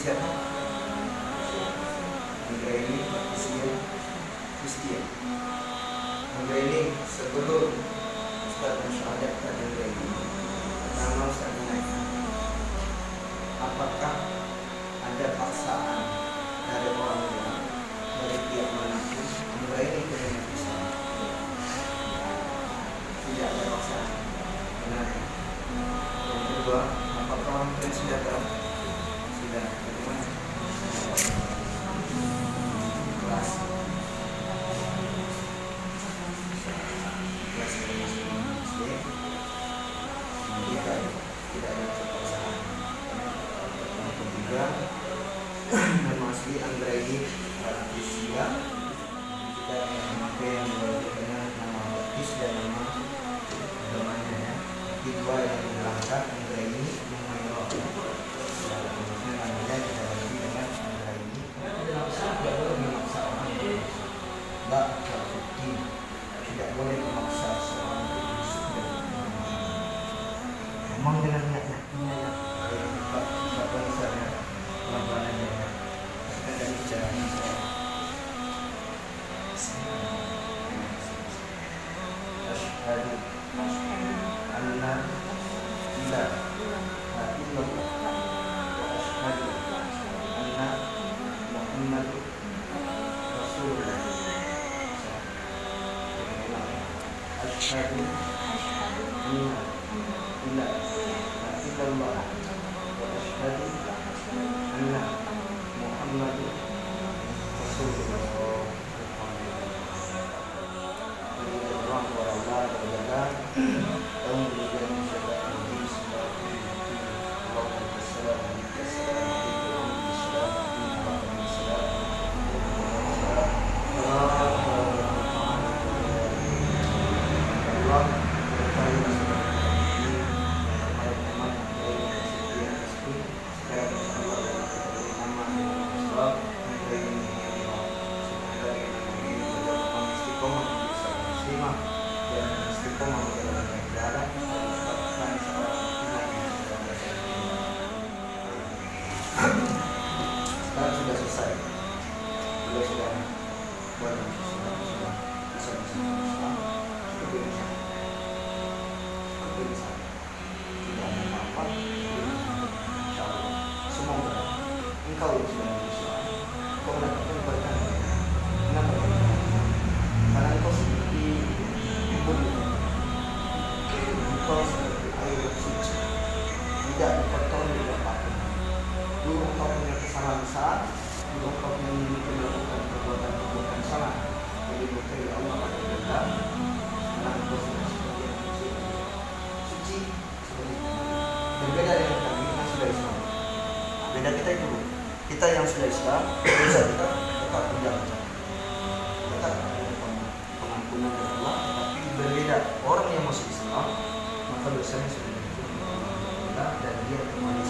siapa? Anggraini Patricia Christian. Anggraini sebelum Ustaz mensyahadat pada Anggraini, pertama Ustaz menanyakan, apakah ada paksaan dari orang yang dari pihak manapun Anggraini terima Islam? Tidak ada paksaan, benar. Yang kedua, apakah orang yang sudah tahu? Sudah, bagaimana? Kelas SD, tidak ada paksaan. Yang ketiga, nama asli Anggraini Patricia, kita memakai yang berbeda nama baptis dan nama agamanya ya. Kedua yang dilangkah Anggraini Muhairah. Namanya kita ganti dengan Anggraini. Tidak boleh memaksa orang. Tidak terbukti. Tidak boleh memaksa seorang untuk masuk dalam agama. Ngomong dengan niatnya. Siapa misalnya pelan-pelan aja. Kita dari bicara Asyhadu anna ilaha illallah wa asyhadu anna Muhammadur Rasulullah. Asyhadu anna ilaha illallah wa asyhadu anna Muhammadur Rasulullah. Sekarang sudah selesai. Beliau sudah buat sudah bisa Islam. Bisa. Tidak ada apa-apa. Insyaallah. Semoga engkau yang sudah Islam, kau mendapatkan berkah. Kenapa? Karena engkau seperti ibu, engkau seperti air suci, tidak kotor tidak apapun. Dulu engkau punya kesalahan besar, dulu engkau memiliki melakukan perbuatan salah, jadi berkata Allah akan berkata, sekarang engkau sudah seperti yang suci seperti itu. Berbeda dengan kami yang sudah Islam. Beda kita itu, kita yang sudah Islam, dosa kita tetap menjalankan, tetap pengampunan dari Allah, tapi berbeda orang yang masuk Islam, maka dosanya sudah diampuni dan dia kembali